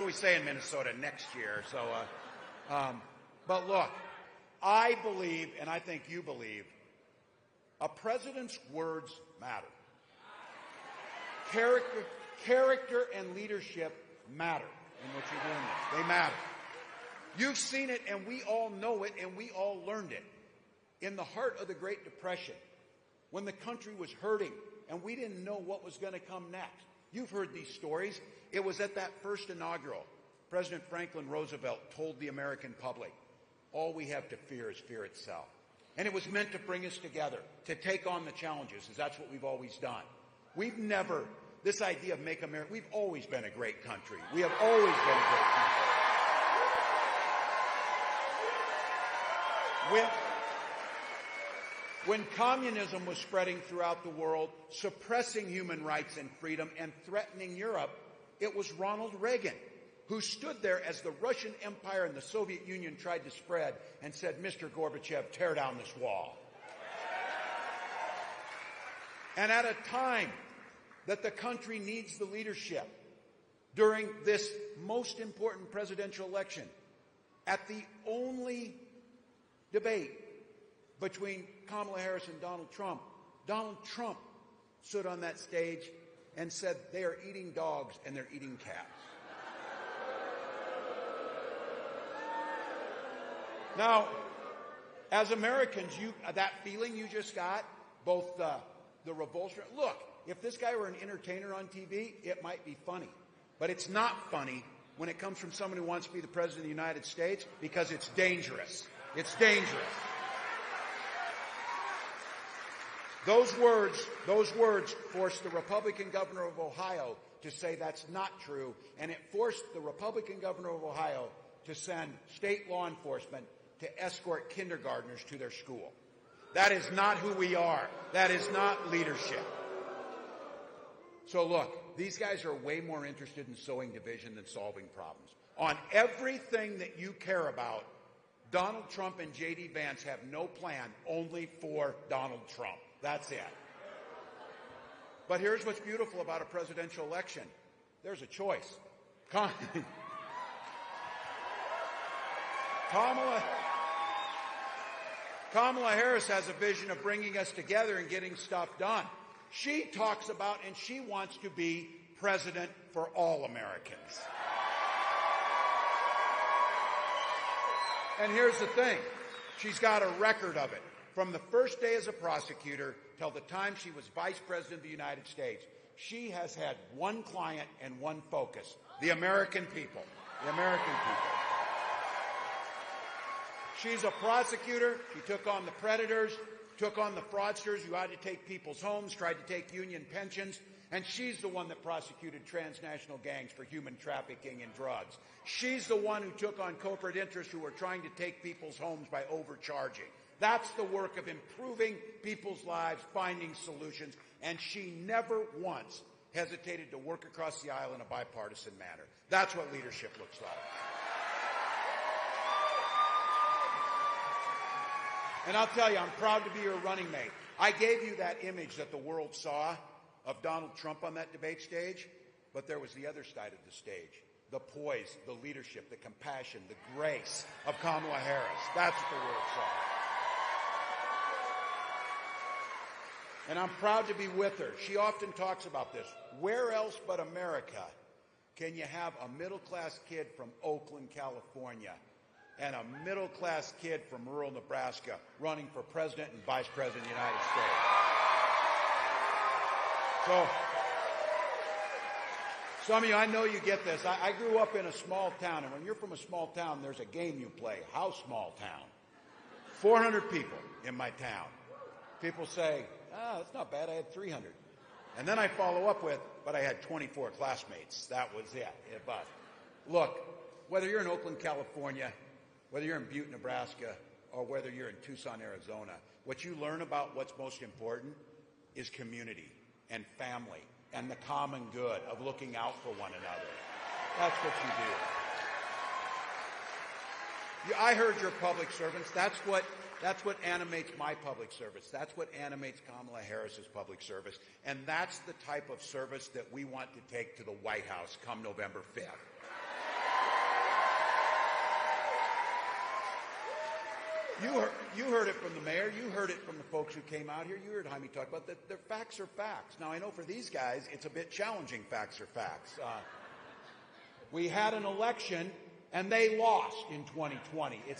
we say in Minnesota, next year. So, but look, I believe, and I think you believe, a president's words matter. Character and leadership matter in what you're doing. They matter. You've seen it, and we all know it, and we all learned it. In the heart of the Great Depression, when the country was hurting, and we didn't know what was going to come next. You've heard these stories. It was at that first inaugural. President Franklin Roosevelt told the American public, all we have to fear is fear itself. And it was meant to bring us together, to take on the challenges, because that's what we've always done. We've never, this idea of make America, we've always been a great country. We have always been a great country. When communism was spreading throughout the world, suppressing human rights and freedom and threatening Europe, it was Ronald Reagan who stood there as the Russian Empire and the Soviet Union tried to spread and said, Mr. Gorbachev, tear down this wall. And at a time that the country needs the leadership, during this most important presidential election, at the only debate between Kamala Harris and Donald Trump stood on that stage and said they are eating dogs and they're eating cats. Now, as Americans, that feeling you just got, both the revulsion. Look, if this guy were an entertainer on TV, it might be funny. But it's not funny when it comes from someone who wants to be the President of the United States, because it's dangerous. It's dangerous. Those words forced the Republican governor of Ohio to say that's not true, and it forced the Republican governor of Ohio to send state law enforcement to escort kindergartners to their school. That is not who we are. That is not leadership. So look, these guys are way more interested in sowing division than solving problems. On everything that you care about, Donald Trump and J.D. Vance have no plan, only for Donald Trump. That's it. But here's what's beautiful about a presidential election. There's a choice. Kamala Harris has a vision of bringing us together and getting stuff done. She talks about, and she wants to be president for all Americans. And here's the thing. She's got a record of it. From the first day as a prosecutor till the time she was vice president of the United States, she has had one client and one focus: the American people. The American people. She's a prosecutor. She took on the predators, took on the fraudsters who had to take people's homes, tried to take union pensions, and she's the one that prosecuted transnational gangs for human trafficking and drugs. She's the one who took on corporate interests who were trying to take people's homes by overcharging. That's the work of improving people's lives, finding solutions, and she never once hesitated to work across the aisle in a bipartisan manner. That's what leadership looks like. And I'll tell you, I'm proud to be your running mate. I gave you that image that the world saw of Donald Trump on that debate stage, but there was the other side of the stage. The poise, the leadership, the compassion, the grace of Kamala Harris. That's what the world saw. And I'm proud to be with her. She often talks about this. Where else but America can you have a middle-class kid from Oakland, California, and a middle-class kid from rural Nebraska running for president and vice president of the United States? So, some of you, I know you get this. I grew up in a small town, and when you're from a small town, there's a game you play, how small town. 400 people in my town. People say, that's not bad, I had 300. And then I follow up with, but I had 24 classmates. That was it. But look, whether you're in Oakland, California, whether you're in Butte, Nebraska, or whether you're in Tucson, Arizona, what you learn about what's most important is community and family and the common good of looking out for one another. That's what you do. I heard your public servants. That's what animates my public service. That's what animates Kamala Harris's public service. And that's the type of service that we want to take to the White House come November 5th. You heard it from the mayor. You heard it from the folks who came out here. You heard Jaime talk about that. The facts are facts. Now, I know for these guys, it's a bit challenging. Facts are facts. We had an election, and they lost in 2020. It's